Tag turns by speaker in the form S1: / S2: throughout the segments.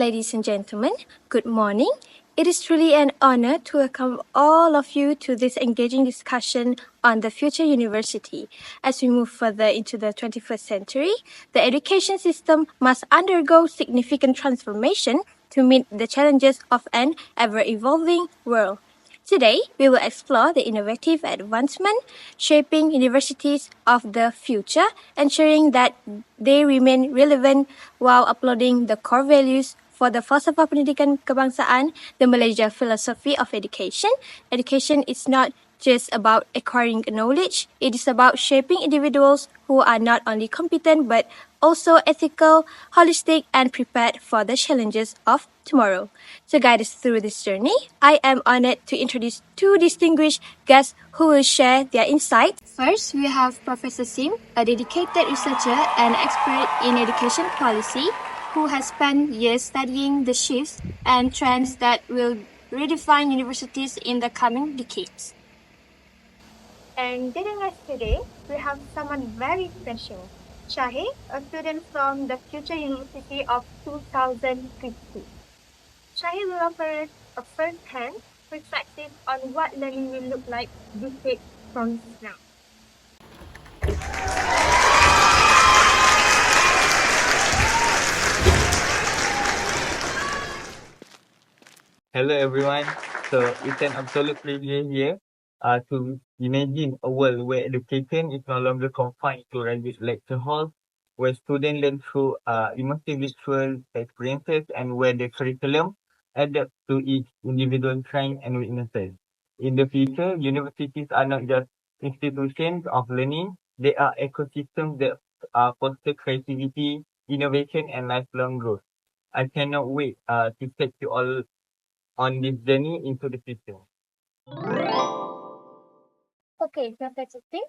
S1: ladies and gentlemen. Good morning. It is truly an honor to welcome all of you to this engaging discussion on the future university. As we move further into the 21st century, the education system must undergo significant transformation to meet the challenges of an ever-evolving world. Today, we will explore the innovative advancement shaping universities of the future, ensuring that they remain relevant while upholding the core values for the falsafah pendidikan kebangsaan, the Malaysia philosophy of education. Education is not just about acquiring knowledge, it is about shaping individuals who are not only competent but also ethical, holistic, and prepared for the challenges of tomorrow. To guide us through this journey, I am honored to introduce two distinguished guests who will share their insights. First, we have Professor Sim, a dedicated researcher and expert in education policy who has spent years studying the shifts and trends that will redefine universities in the coming decades. And joining us today, we have someone very special, Shahid, a student from the Future University of 2050. Shahid will offer us a first-hand perspective on what learning will look like decades from now.
S2: Hello everyone. So it's an absolute pleasure here to imagine a world where education is no longer confined to rigid lecture halls, where students learn through immersive visual experiences and where the curriculum adapts to each individual strengths and weaknesses. In the future, universities are not just institutions of learning, they are ecosystems that foster creativity, innovation and lifelong growth. I cannot wait to take you all on this journey into the future.
S1: Okay, Professor Sim,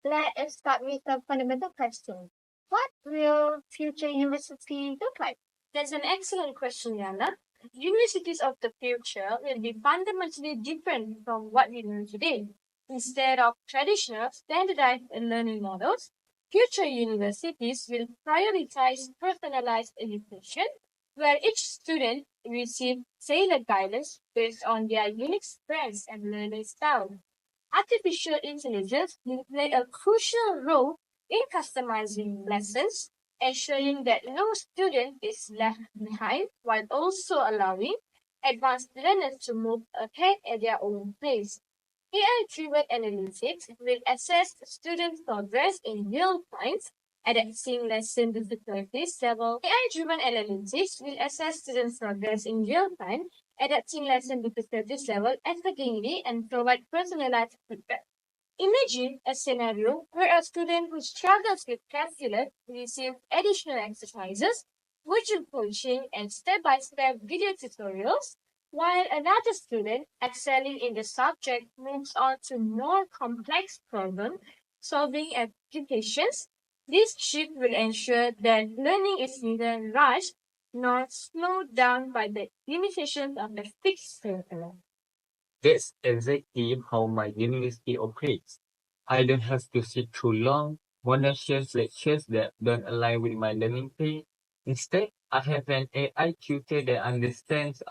S1: let us start with a fundamental question. What will future university look like?
S3: That's an excellent question, Yana. Universities of the future will be fundamentally different from what we know today. Instead of traditional standardized learning models, future universities will prioritize personalized education, where each student receives tailored guidance based on their unique strengths and learning style. Artificial intelligence will play a crucial role in customizing lessons, ensuring that no student is left behind while also allowing advanced learners to move ahead at their own pace. AI-driven analytics will assess student progress in real time, adapting lesson difficulties level. AI-driven analytics will assess students' progress in real time, adapting lesson difficulties level accordingly, and provide personalized feedback. Imagine a scenario where a student who struggles with calculus receives additional exercises, virtual coaching, and step-by-step video tutorials, while another student excelling in the subject moves on to more complex problem-solving applications. This shift will ensure that learning is neither rushed nor slowed down by the limitations of the fixed curriculum.
S2: That's exactly how my university operates. I don't have to sit through long, monotonous lectures that don't align with my learning pace. Instead, I have an AI tutor that understands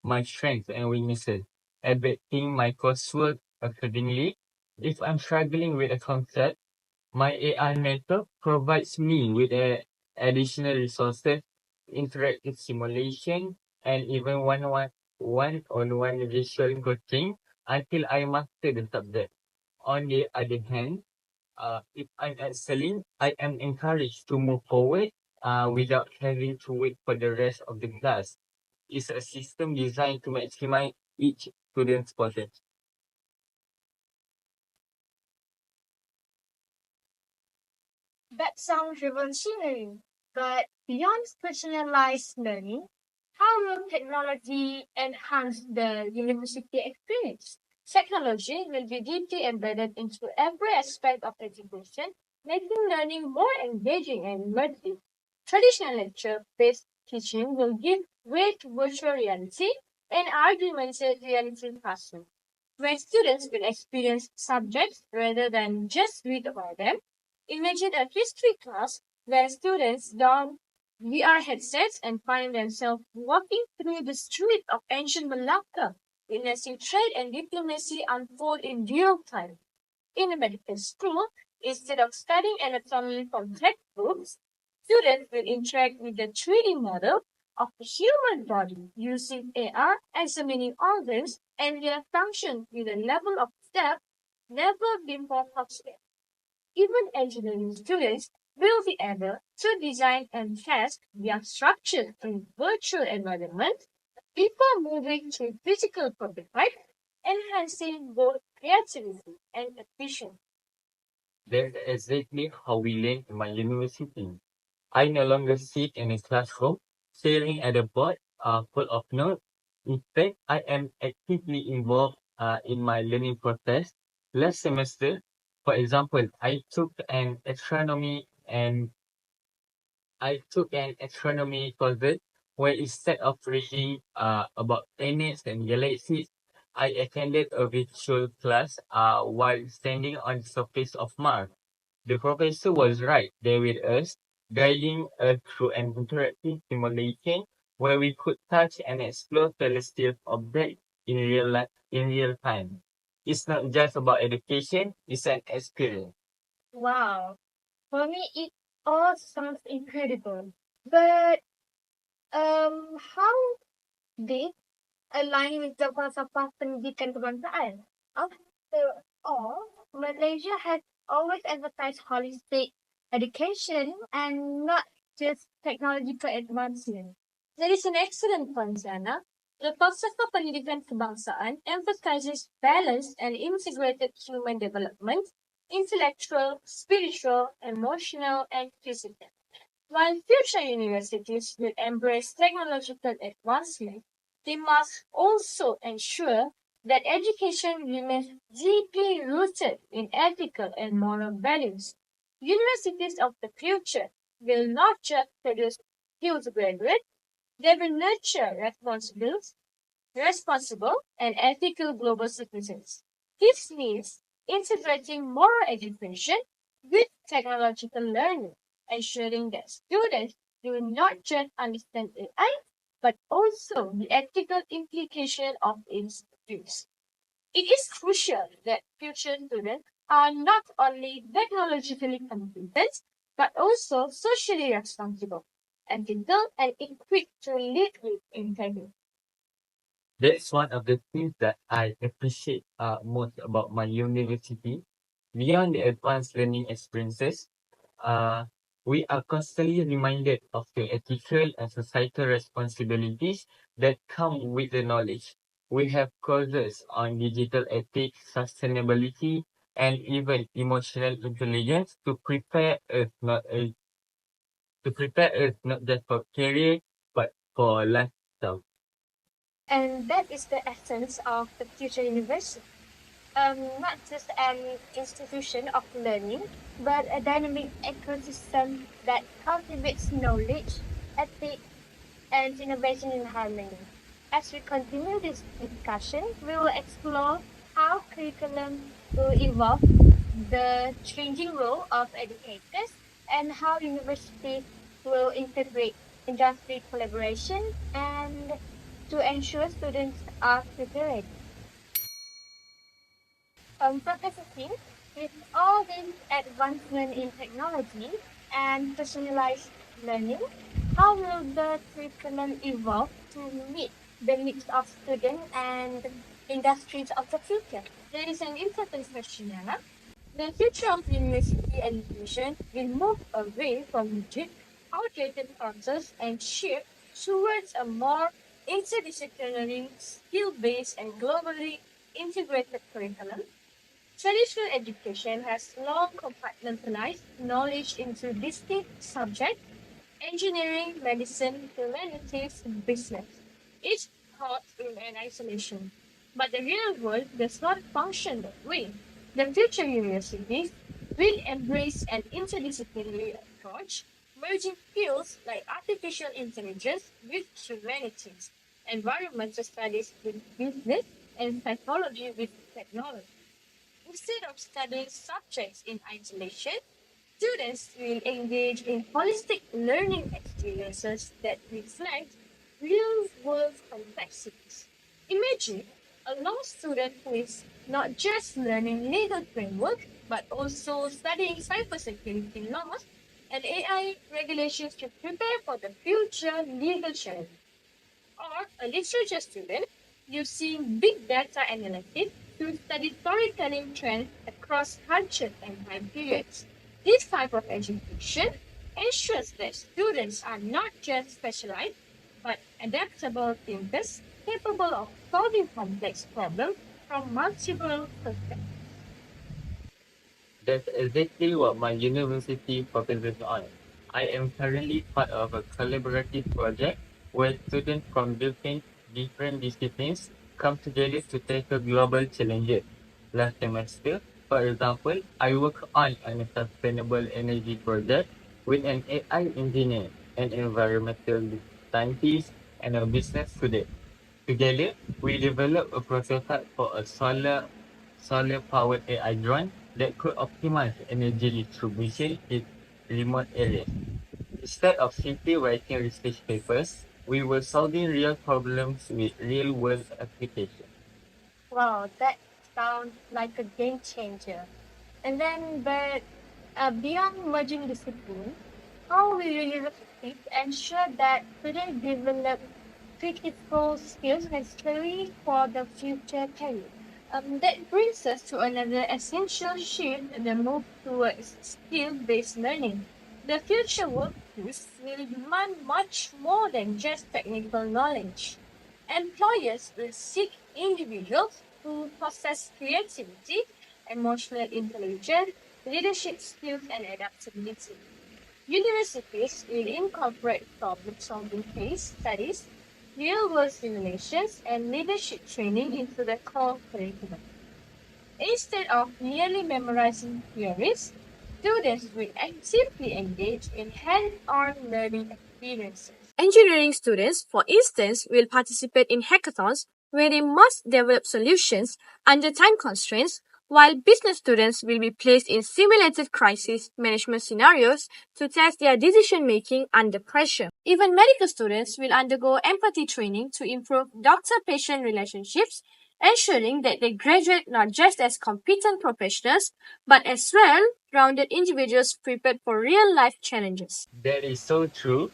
S2: my strengths and weaknesses, adapting my coursework accordingly. If I'm struggling with a concept, my AI mentor provides me with additional resources, interactive simulation, and even one-on-one visual coaching until I master the subject. On the other hand, if I'm excelling, I am encouraged to move forward without having to wait for the rest of the class. It's a system designed to maximize each student's potential.
S1: That sounds revolutionary. But beyond personalized learning, how will technology enhance the university experience? Technology will be deeply embedded into every aspect of education, making learning more engaging and immersive. Traditional lecture-based teaching will give way to virtual reality and augmented reality classrooms, where students will experience subjects rather than just read about them. Imagine a history class where students don't
S3: VR headsets and find themselves walking through the streets of ancient Malacca, witnessing trade and diplomacy unfold in real time. In a medical school, instead of studying anatomy from textbooks, students will interact with the 3D model of the human body using AR, examining organs and their function with a level of depth never before possible. Even engineering students will be able to design and test their structures in virtual environments before moving to physical prototypes, enhancing both creativity and efficiency.
S2: That's exactly how we learn in my university. I no longer sit in a classroom staring at a board full of notes. In fact, I am actively involved in my learning process. Last semester, for example, I took an astronomy course where instead of reading about planets and galaxies, I attended a virtual class while standing on the surface of Mars. The professor was right there with us, guiding us through an interactive simulation where we could touch and explore celestial objects in real time. It's not just about education, it's an experience.
S1: Wow. For me, it all sounds incredible. But how did align with the falsafah pendidikan kebangsaan? After all, Malaysia has always emphasized holistic education and not just technological advancement.
S3: That is an excellent point, Zana. The Falsafah Pendidikan Kebangsaan emphasizes balanced and integrated human development, intellectual, spiritual, emotional, and physical. While future universities will embrace technological advancement, they must also ensure that education remains deeply rooted in ethical and moral values. Universities of the future will not just produce skilled graduates, they will nurture responsible and ethical global citizens. This means integrating moral education with technological learning, ensuring that students do not just understand AI, but also the ethical implication of its use. It is crucial that future students are not only technologically competent, but also socially responsible, ethical, and equipped to lead with integrity.
S2: That's one of the things that I appreciate most about my university. Beyond the advanced learning experiences, uh, we are constantly reminded of the ethical and societal responsibilities that come with the knowledge. We have courses on digital ethics, sustainability, and even emotional intelligence to prepare us not just for career but for lifestyle.
S1: And that is the essence of the future university. Not just an institution of learning, but a dynamic ecosystem that cultivates knowledge, ethics, and innovation in harmony. As we continue this discussion, we will explore how curriculum will evolve, the changing role of educators, and how universities will integrate industry collaboration and to ensure students are prepared. Professor Singh, with all this advancement in technology and personalized learning, how will the curriculum evolve to meet the needs of students and industries of the future?
S3: There is an important question, Anna. The future of university education will move away from rigid, outdated courses and shift towards a more interdisciplinary, skill-based, and globally integrated curriculum. Traditional education has long compartmentalized knowledge into distinct subjects: engineering, medicine, humanities, business. Each taught in an isolation. But the real world does not function that way. The future universities will embrace an interdisciplinary approach, merging fields like artificial intelligence with humanities, environmental studies with business, and psychology with technology. Instead of studying subjects in isolation, Students will engage in holistic learning experiences that reflect real world complexities. Imagine a law student who is not just learning legal framework but also studying cybersecurity laws and AI regulations to prepare for the future legal challenge. Or a literature student using big data analytics to study storytelling trends across cultures and time periods. This type of education ensures that students are not just specialized but adaptable thinkers capable of solving complex problems from multiple perspectives.
S2: That's exactly what my university focuses on. I am currently part of a collaborative project where students from different disciplines come together to tackle global challenges. Last semester, for example, I worked on a sustainable energy project with an AI engineer, an environmental scientist, and a business student. Together, we developed a prototype for a solar-powered AI drone that could optimize energy distribution in remote areas. Instead of simply writing research papers, we were solving real problems with real-world applications.
S3: Wow, that sounds like a game changer. And then, but beyond merging discipline, how will universities ensure that students develop critical skills necessary for the future career? That brings us to another essential shift in the move towards skill-based learning. The future workforce will demand much more than just technical knowledge. Employers will seek individuals who possess creativity, emotional intelligence, leadership skills, and adaptability. Universities will incorporate problem-solving case studies, real-world simulations, and leadership training into the core curriculum. Instead of merely memorizing theories, students will actively engage in hands-on learning experiences.
S4: Engineering students, for instance, will participate in hackathons where they must develop solutions under time constraints, while business students will be placed in simulated crisis management scenarios to test their decision making under pressure. Even medical students will undergo empathy training to improve doctor patient relationships, ensuring that they graduate not just as competent professionals, but as well rounded individuals prepared for real life challenges.
S2: That is so true.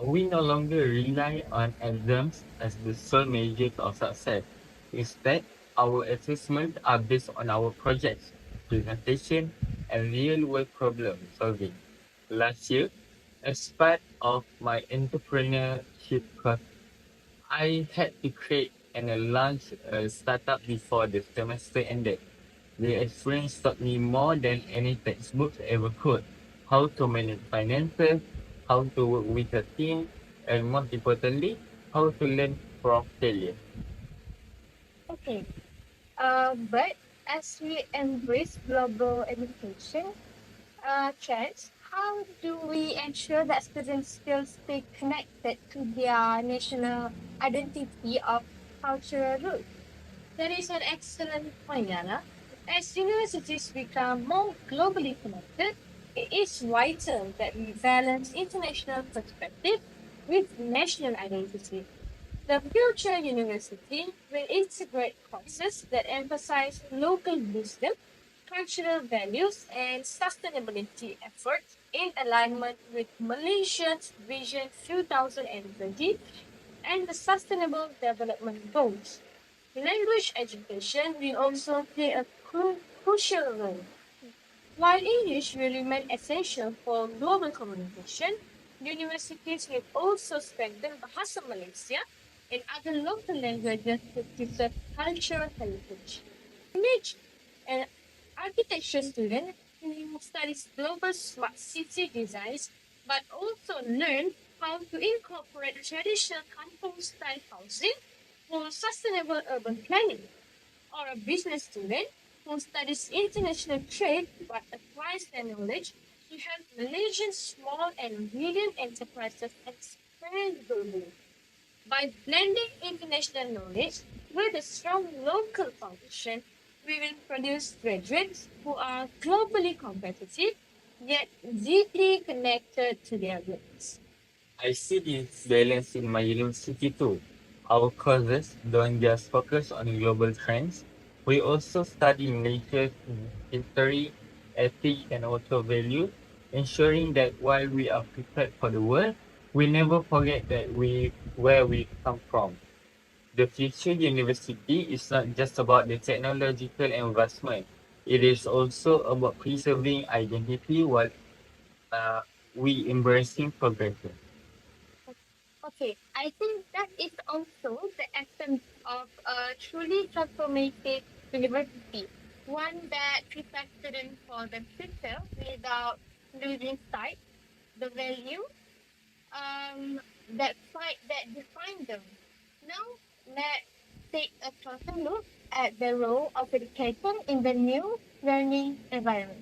S2: We no longer rely on exams as the sole measure of success. Instead, our assessments are based on our projects, presentation, and real-world problem solving. Last year, as part of my entrepreneurship course, I had to create and launch a startup before the semester ended. The experience taught me more than any textbooks ever could. How to manage finances, how to work with a team, and most importantly, how to learn from failure.
S3: Okay, but as we embrace global education trends, how do we ensure that students still stay connected to their national identity of cultural roots? That is an excellent point, Yana. As universities become more globally connected, it is vital that we balance international perspective with national identity. The future university will integrate courses that emphasize local wisdom, cultural values, and sustainability efforts in alignment with Malaysia's Vision 2030 and the Sustainable Development Goals. Language education will also play a crucial role. While English will remain essential for global communication, universities will also strengthen Bahasa Malaysia and other local languages to preserve cultural heritage. Imagine an architecture student who studies global smart city designs but also learn how to incorporate traditional kampung style housing for sustainable urban planning, or a business student who studies international trade but applies their knowledge to help Malaysian small and medium enterprises expand globally. By blending international knowledge with a strong local foundation, we will produce graduates who are globally competitive, yet deeply connected to their roots.
S2: I see this balance in my university too. Our courses don't just focus on global trends. We also study nature, history, ethics, and also values, ensuring that while we are prepared for the world, we never forget that where we come from. The future university is not just about the technological advancement. It is also about preserving identity while uh, we embracing progression.
S1: Okay, I think that is also the essence of a truly transformative university, one that prepares students for the future without losing sight the value that define them. Now, let's take a closer look at the role of education in the new learning environment.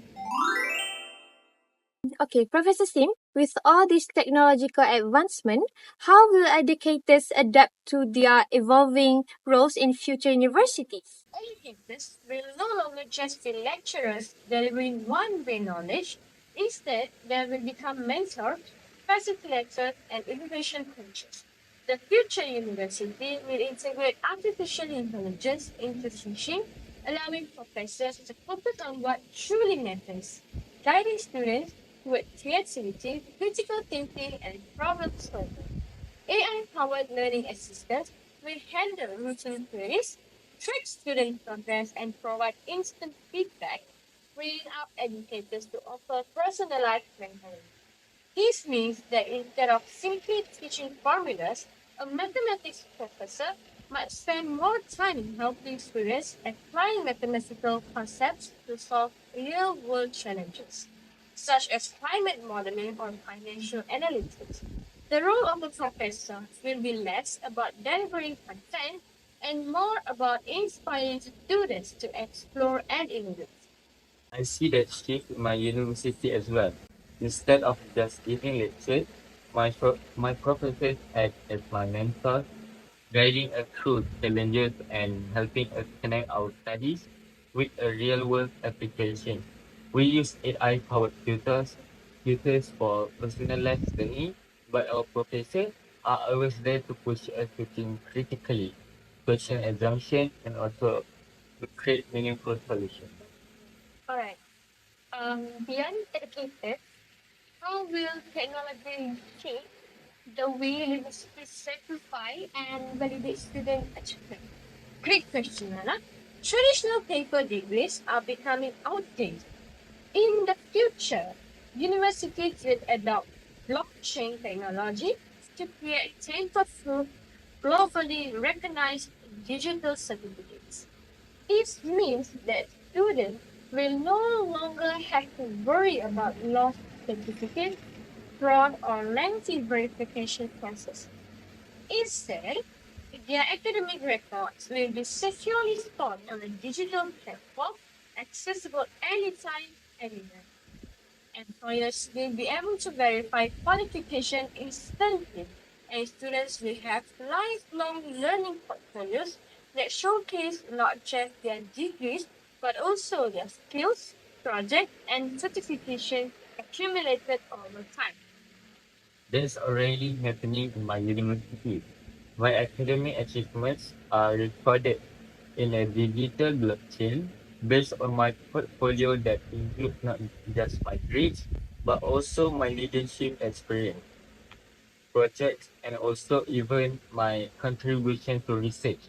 S1: Okay, Professor Sim, with all this technological advancement, how will educators adapt to their evolving roles in future universities?
S3: Educators will no longer just be lecturers delivering one-way knowledge. Instead, they will become mentors, facilitators, and innovation coaches. The future university will integrate artificial intelligence into teaching, allowing professors to focus on what truly matters, guiding students toward creativity, critical thinking, and problem solving. AI-powered learning assistants will handle routine queries, track student progress, and provide instant feedback, freeing up educators to offer personalized mentoring. This means that instead of simply teaching formulas, a mathematics professor might spend more time helping students apply mathematical concepts to solve real world challenges, such as climate modeling or financial analytics. The role of a professor will be less about delivering content and more about inspiring students to explore and innovate.
S2: I see that shift in my university as well. Instead of just giving lectures, my professors act as my mentors, guiding us through challenges and helping us connect our studies with a real-world application. We use AI-powered tutors for personalized learning, but our professors are always there to push us to think critically, question assumptions, and also to create meaningful solutions.
S3: All right. Beyond educators, how will technology shape the way universities certify and validate student achievement? Great question, Nana. Traditional paper degrees are becoming outdated. In the future, universities will adopt blockchain technology to create tamper-proof, globally recognized digital certificates. This means that students will no longer have to worry about lost certificates, fraud, or lengthy verification process. Instead, their academic records will be securely stored on a digital platform accessible anytime, anywhere. Employers will be able to verify qualification instantly, and students will have lifelong learning portfolios that showcase not just their degrees but also their skills, projects, and certifications accumulated over time.
S2: That's already happening in my university. My academic achievements are recorded in a digital blockchain based on my portfolio that includes not just my grades, but also my leadership experience, projects, and also even my contribution to research.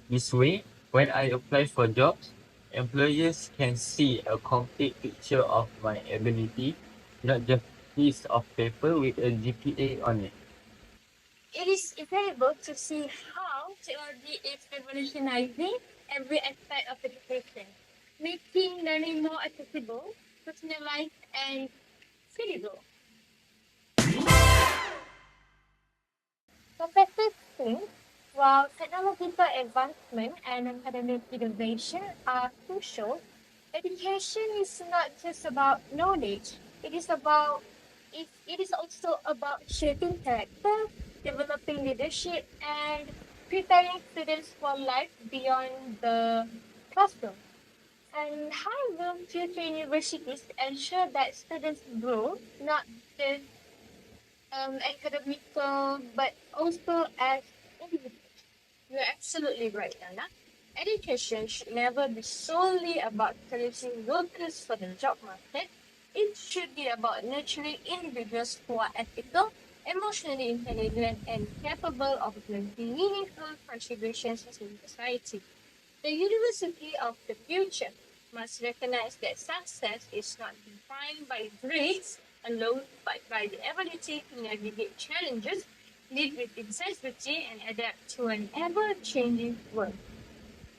S2: This way, when I apply for jobs, employers can see a complete picture of my ability, not just piece of paper with a GPA on it.
S1: It is incredible to see how technology is revolutionizing every aspect of education, making learning more accessible, personalized, and scalable. Professors think while technological advancement and academic innovation are crucial, education is not just about knowledge. It is also about shaping character, developing leadership, and preparing students for life beyond the classroom.
S3: And how will future universities ensure that students grow not just academical but also as individuals? You're absolutely right, Anna. Education should never be solely about producing workers for the job market. It should be about nurturing individuals who are ethical, emotionally intelligent, and capable of making meaningful contributions to society. The university of the future must recognize that success is not defined by grades alone, but by the ability to navigate challenges, lead with integrity, and adapt to an ever-changing world.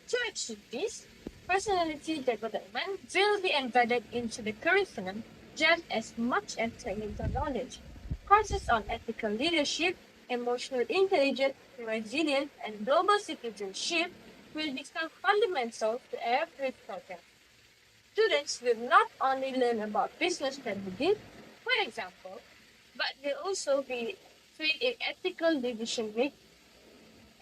S3: To achieve this, personality development will be embedded into the curriculum just as much as technical knowledge. Courses on ethical leadership, emotional intelligence, resilience, and global citizenship will become fundamental to every program. Students will not only learn about business strategy, for example, but will also be trained in ethical decision making.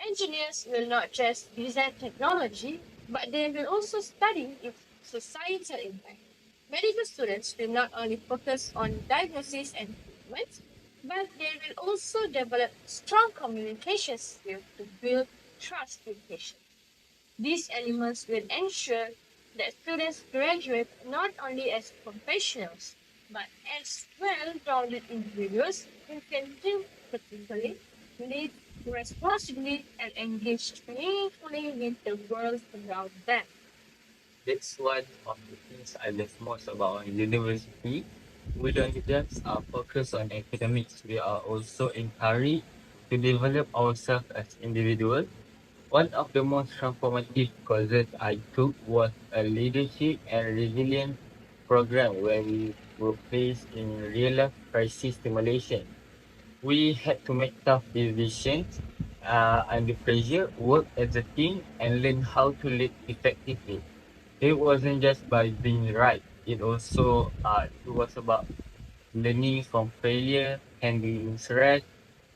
S3: Engineers will not just design technology, but they will also study its societal impact. Medical students will not only focus on diagnosis and treatment, but they will also develop strong communication skills to build trust with patients. These elements will ensure that students graduate not only as professionals, but as well-rounded individuals who can think critically, lead responsibly, and engage meaningfully with the world around them.
S2: That's one of the things I love most about our university. We don't just focus on academics, we are also encouraged to develop ourselves as individuals. One of the most transformative courses I took was a leadership and resilience program where we were placed in real life crisis simulation. We had to make tough decisions under pressure, work as a team, and learn how to lead effectively. It wasn't just by being right. It was about learning from failure, handling stress,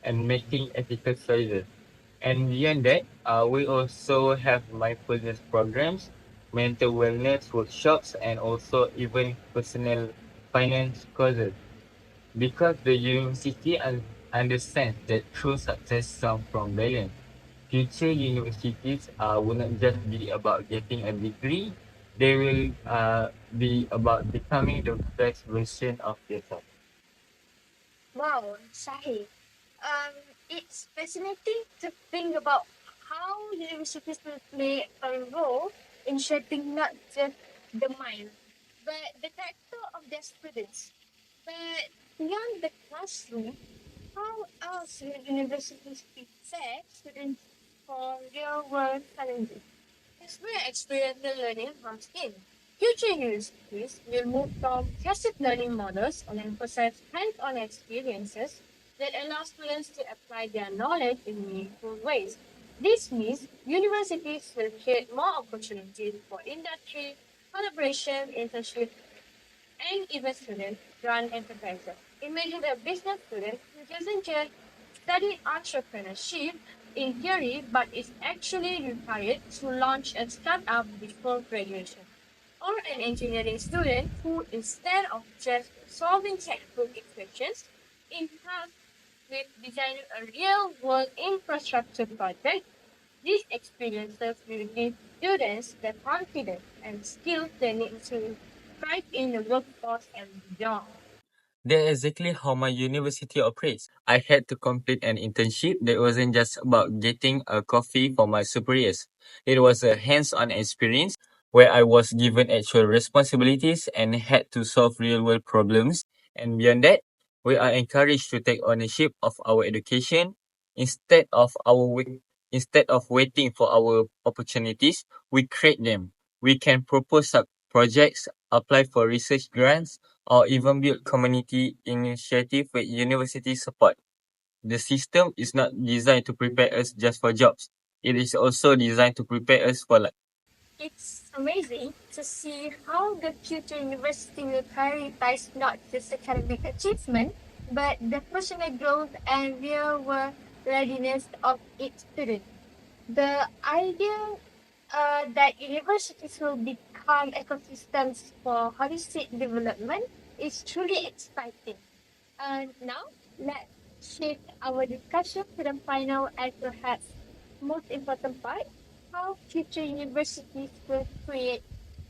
S2: and making ethical choices. And beyond that, we also have mindfulness programs, mental wellness workshops, and also even personal finance courses. Because the university understands that true success comes from balance. Future universities will not just be about getting a degree, they will be about becoming the best version of yourself.
S3: Wow, Sahih. Um, it's fascinating to think about how universities will play a role in shaping not just the mind, but the character of their students. But beyond the classroom, how else will universities prepare students for real world challenges? It's where experiential learning comes in. Future universities will move from passive learning models and emphasize hands-on experiences that allow students to apply their knowledge in meaningful ways. This means universities will create more opportunities for industry, collaboration, internship, and even students run enterprises. Imagine a business student who doesn't just study entrepreneurship in theory but is actually required to launch a startup before graduation. Or an engineering student who, instead of just solving textbook equations, is tasked with designing a real world infrastructure project. These experiences will give students the confidence and skills they need to thrive in the workforce and beyond.
S2: That's exactly how my university operates. I had to complete an internship that wasn't just about getting a coffee for my superiors. It was a hands-on experience where I was given actual responsibilities and had to solve real-world problems. And beyond that, we are encouraged to take ownership of our education instead of instead of waiting for our opportunities. We create them. We can propose projects, apply for research grants, or even build community initiative with university support. The system is not designed to prepare us just for jobs. It is also designed to prepare us for life.
S3: It's amazing to see how the future university will prioritize not just academic achievement, but the personal growth and real world readiness of its students. The idea that universities will become
S1: calm ecosystems for holistic development is truly exciting. And now, let's shift our discussion to the final and perhaps most important part, how future universities will create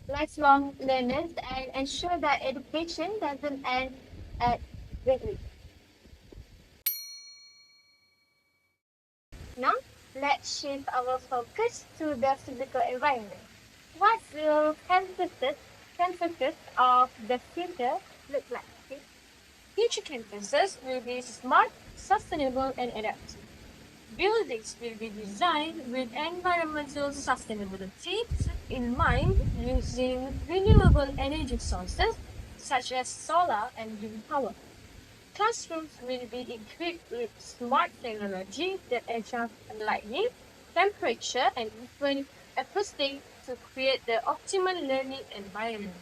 S1: lifelong learners and ensure that education doesn't end at graduate. Now, let's shift our focus to the physical environment. What will campuses of the future look like? Okay?
S3: Future campuses will be smart, sustainable, and adaptive. Buildings will be designed with environmental sustainability in mind, using renewable energy sources such as solar and wind power. Classrooms will be equipped with smart technology that adjusts lighting, temperature, and even acoustics to create the optimal learning environment.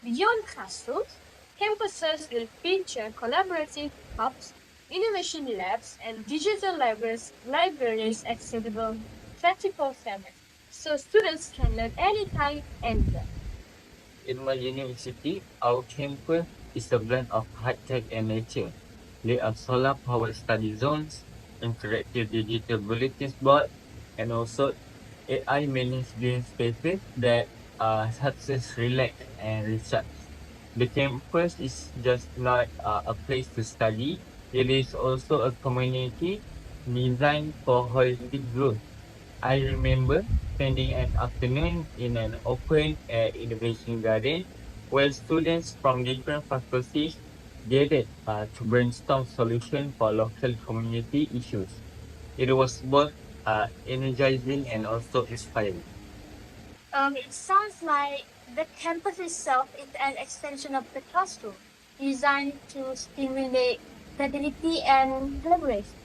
S3: Beyond classrooms, campuses will feature collaborative hubs, innovation labs, and digital libraries accessible 24/7, so students can learn anytime, anywhere.
S2: In my university, our campus is a blend of high-tech and nature. There are solar-powered study zones, interactive digital bulletin board, and also AI managed green spaces that helps us relax and recharge. The campus is just not a place to study; it is also a community designed for holistic growth. I remember spending an afternoon in an open air innovation garden where students from different faculties gathered to brainstorm solutions for local community issues. It was both energizing and also inspiring.
S1: It sounds like the campus itself is an extension of the classroom, designed to stimulate creativity and collaboration.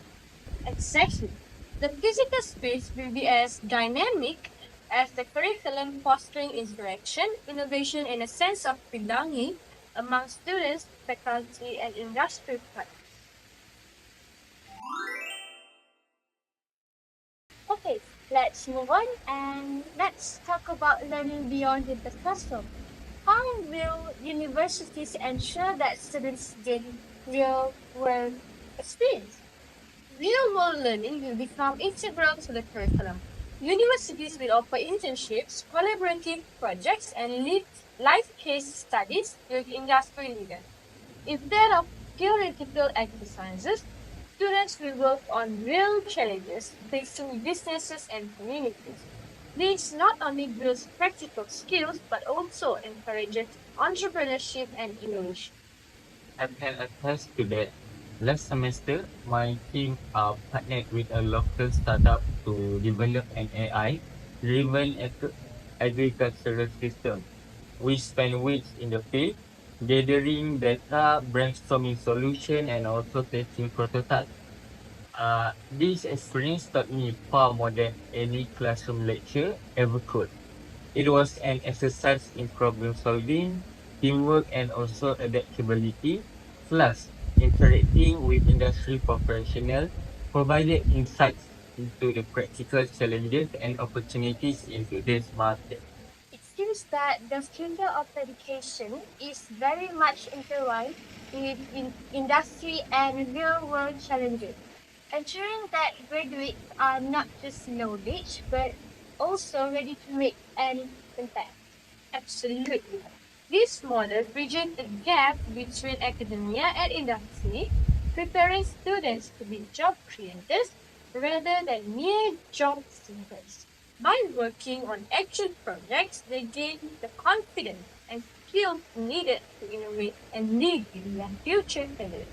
S3: Exactly. The physical space will be as dynamic as the curriculum, fostering interaction, innovation, and a sense of belonging among students, faculty, and industry partners.
S1: Okay, let's move on and let's talk about learning beyond the classroom. How will universities ensure that students gain real world experience?
S3: Real world learning will become integral to the curriculum. Universities will offer internships, collaborative projects, and live case studies with industry leaders. Instead of theoretical exercises, students will work on real challenges facing businesses and communities. This not only builds practical skills but also encourages entrepreneurship and innovation.
S2: I can attest to that. Last semester, my team partnered with a local startup to develop an AI-driven agricultural system. We spent weeks in the field, gathering data, brainstorming solutions, and also testing prototypes. This experience taught me far more than any classroom lecture ever could. It was an exercise in problem solving, teamwork, and also adaptability. Plus, interacting with industry professionals provided insights into the practical challenges and opportunities in today's market.
S1: It seems that the future of education is very much intertwined with industry and real world challenges, ensuring that graduates are not just knowledge but also ready to make an impact.
S3: Absolutely. This model bridges the gap between academia and industry, preparing students to be job creators rather than mere job seekers. By working on actual projects, they gain the confidence and skills needed to innovate and lead in their future careers.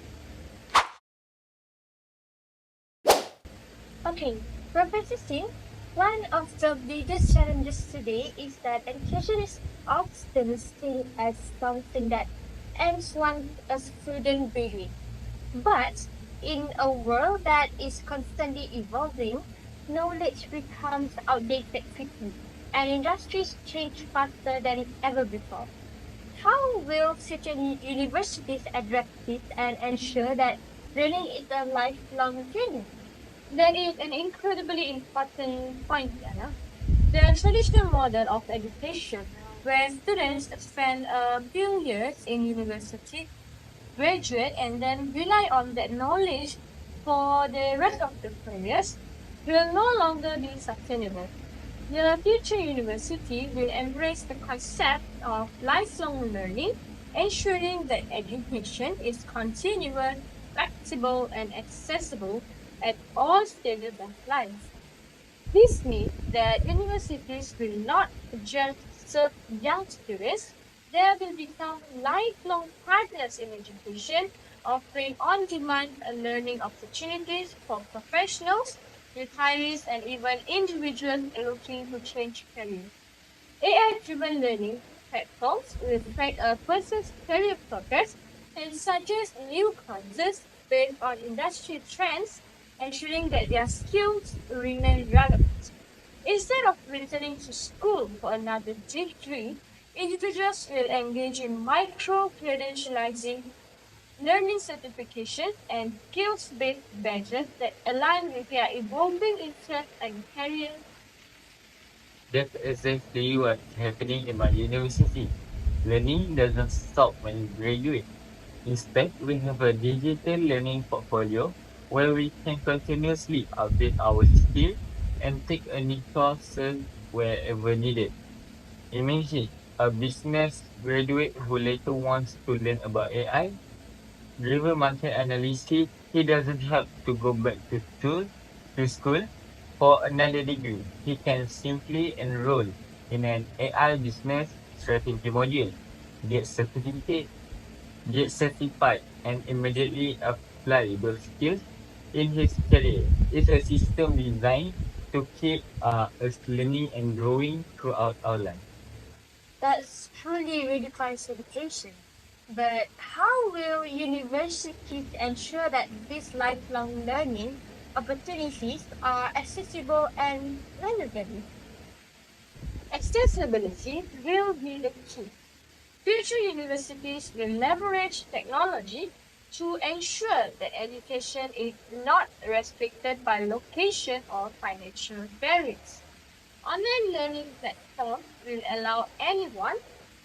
S1: Okay, Professor Singh, one of the biggest challenges today is that education is often seen as something that ends once a student graduates. But in a world that is constantly evolving, knowledge becomes outdated quickly, and industries change faster than ever before. How will future universities address this and ensure that learning is a lifelong journey?
S3: That is an incredibly important point, Diana. The traditional model of education where students spend a few years in university, graduate, and then rely on that knowledge for the rest of their careers, will no longer be sustainable. The future university will embrace the concept of lifelong learning, ensuring that education is continuous, flexible, and accessible at all stages of life. This means that universities will not just serve young students, they will become lifelong partners in education, offering on demand learning opportunities for professionals, retirees, and even individuals looking to change careers. AI driven learning platforms will track a person's career progress and suggest new courses based on industry trends, ensuring that their skills remain relevant. Instead of returning to school for another degree, individuals will engage in micro credentializing, learning certification, and skills based badges that align with their evolving interests and career.
S2: That's exactly what's happening in my university. Learning doesn't stop when you graduate. Instead, we have a digital learning portfolio where we can continuously update our skills and take a new courses wherever needed. Imagine a business graduate who later wants to learn about AI driven market analysis. He doesn't have to go back to school for another degree. He can simply enroll in an AI business strategy module, get certificate, get certified, and immediately apply those skills in his career. It's a system designed to keep us learning and growing throughout our life.
S1: That's truly redefines education. But how will universities ensure that these lifelong learning opportunities are accessible and relevant?
S3: Accessibility will be the key. Future universities will leverage technology to ensure that education is not restricted by location or financial barriers. Online learning platforms will allow anyone,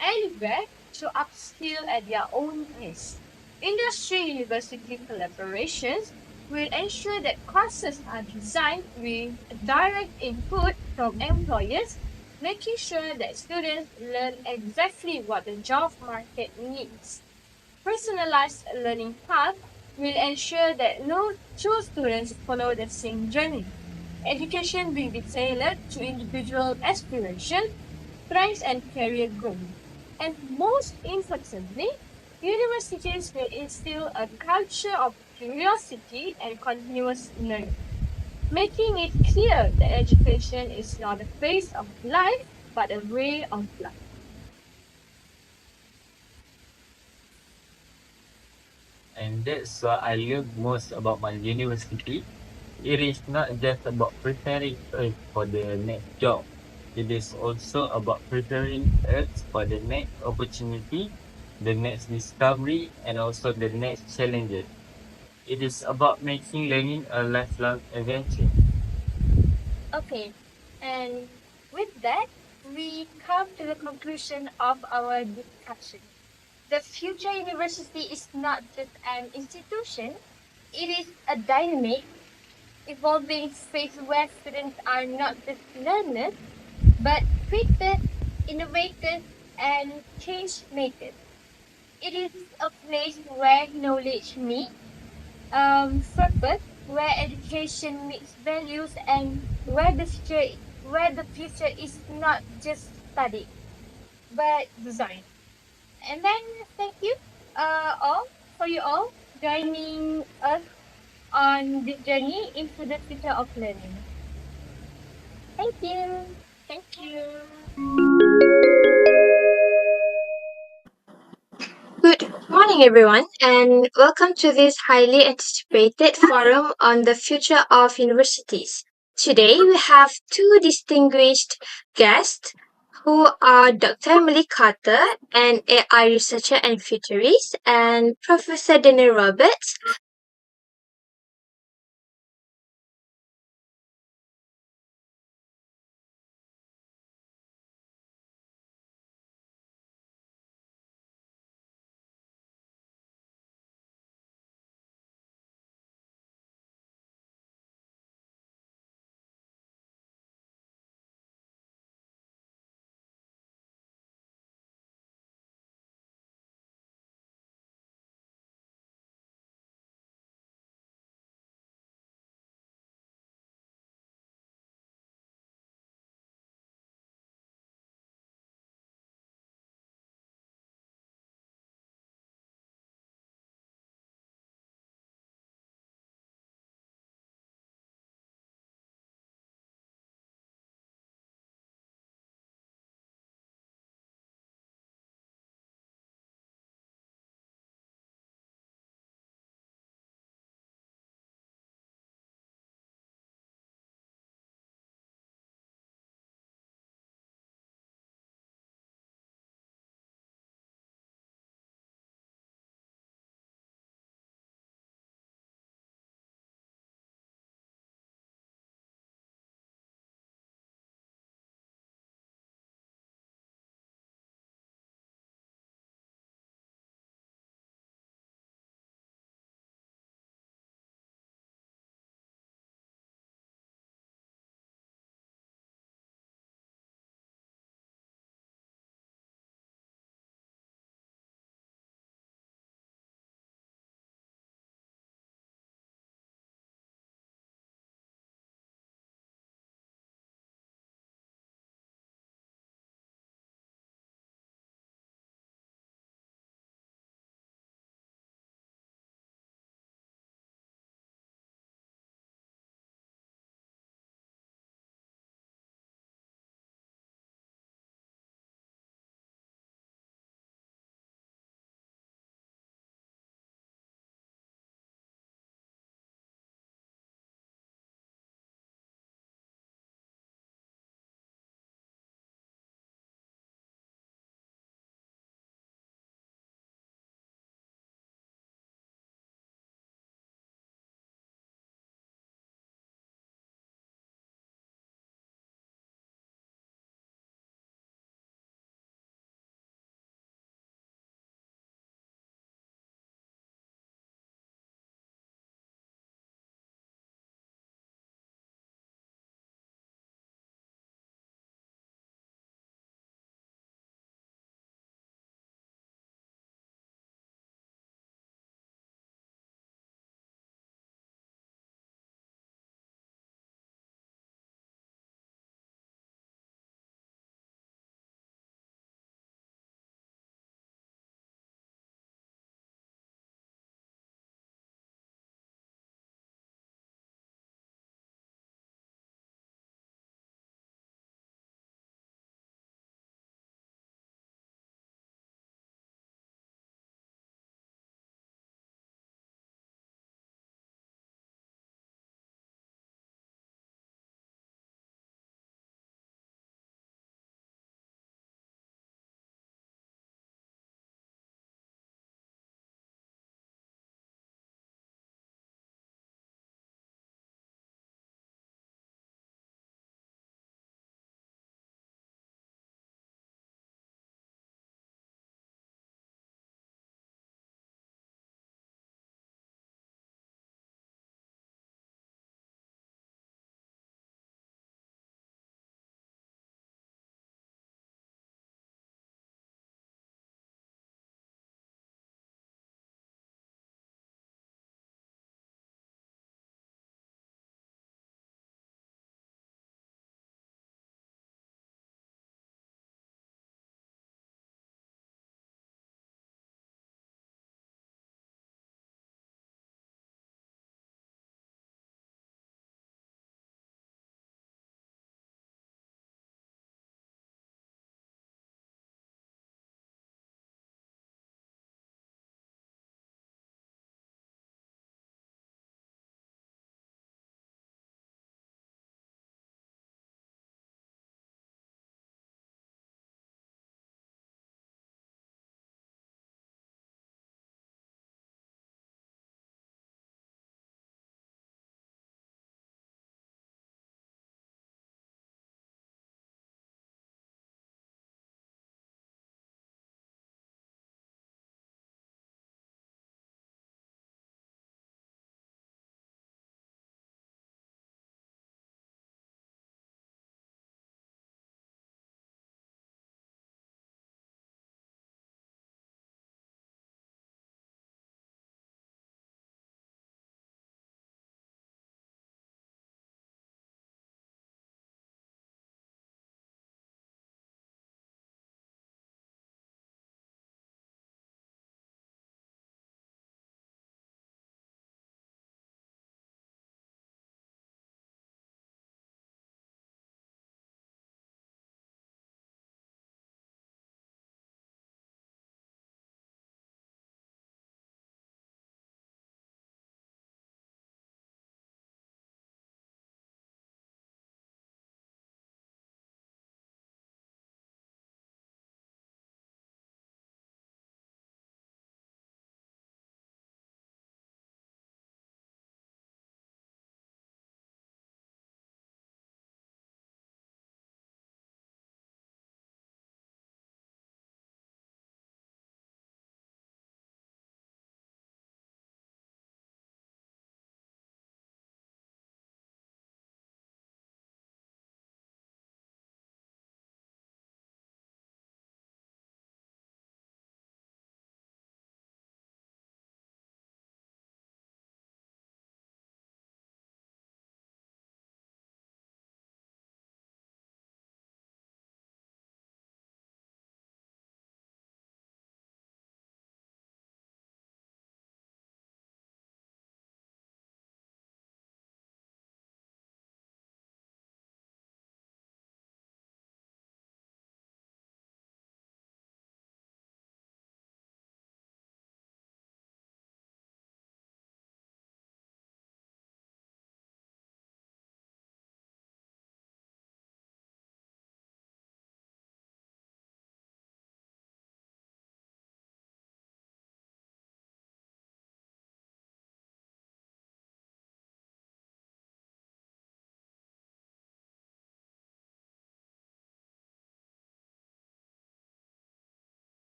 S3: anywhere, to upskill at their own pace. Industry university collaborations will ensure that courses are designed with direct input from employers, making sure that students learn exactly what the job market needs. Personalized learning path will ensure that no two students follow the same journey. Education will be tailored to individual aspirations, strengths, and career growth. And most importantly, universities will instill a culture of curiosity and continuous learning, making it clear that education is not a phase of life, but a way of life.
S2: And that's what I love most about my university. It is not just about preparing us for the next job. It is also about preparing us for the next opportunity, the next discovery, and also the next challenges. It is about making learning a lifelong adventure.
S1: Okay, and with that, we come to the conclusion of our discussion. The future university is not just an institution, it is a dynamic, evolving space where students are not just learners, but creators, innovators, and change makers. It is a place where knowledge meets purpose, where education meets values, and where the future is not just studied but designed. And then thank you all for you all joining us on this journey into the future of learning. Thank you.
S3: Thank you.
S1: Good morning, everyone, and welcome to this highly anticipated forum on the future of universities. Today, we have two distinguished guests who are Dr. Malik Carter, an AI researcher and futurist, and Professor Daniel Roberts,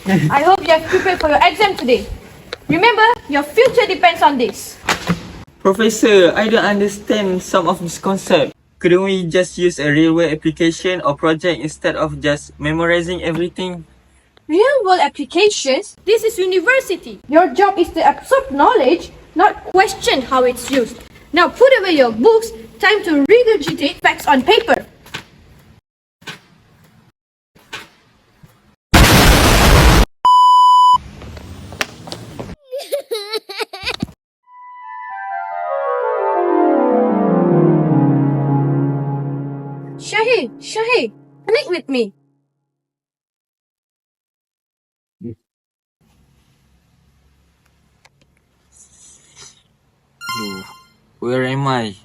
S4: I hope you have prepared for your exam today. Remember, your future depends on this.
S2: Professor, I don't understand some of this concept. Couldn't we just use a real-world application or project instead of just memorizing everything?
S4: Real world applications? This is university. Your job is to absorb knowledge, not question how it's used. Now put away your books, time to regurgitate facts on paper. Shahi, connect with me.
S2: Dude, where am I?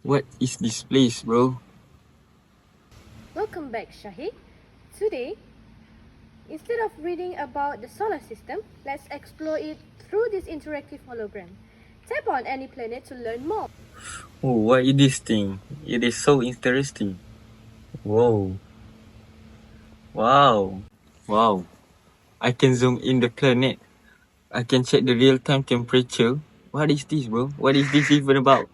S2: What is this place, bro?
S4: Welcome back, Shahi. Today, instead of reading about the solar system, let's explore it through this interactive hologram. Tap on any planet to learn more.
S2: Oh, what is this thing? It is so interesting. Whoa. Wow. Wow. I can zoom in the planet. I can check the real-time temperature. What is this, bro? What is this even about?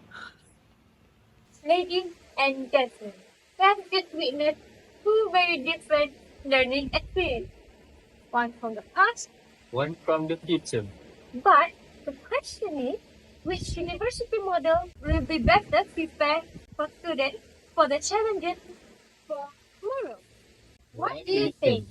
S3: Ladies and gentlemen, let's just witness two very different learning experiences. One from the past,
S2: One from the future.
S3: but the question is, which university model will be better prepared for students for the challenges for tomorrow? What do you think?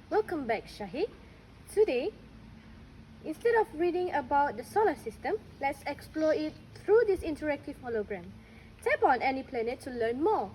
S5: Welcome back, Shahid. Today, instead of reading about the solar system, let's explore it through this interactive hologram. Tap on any planet to learn more.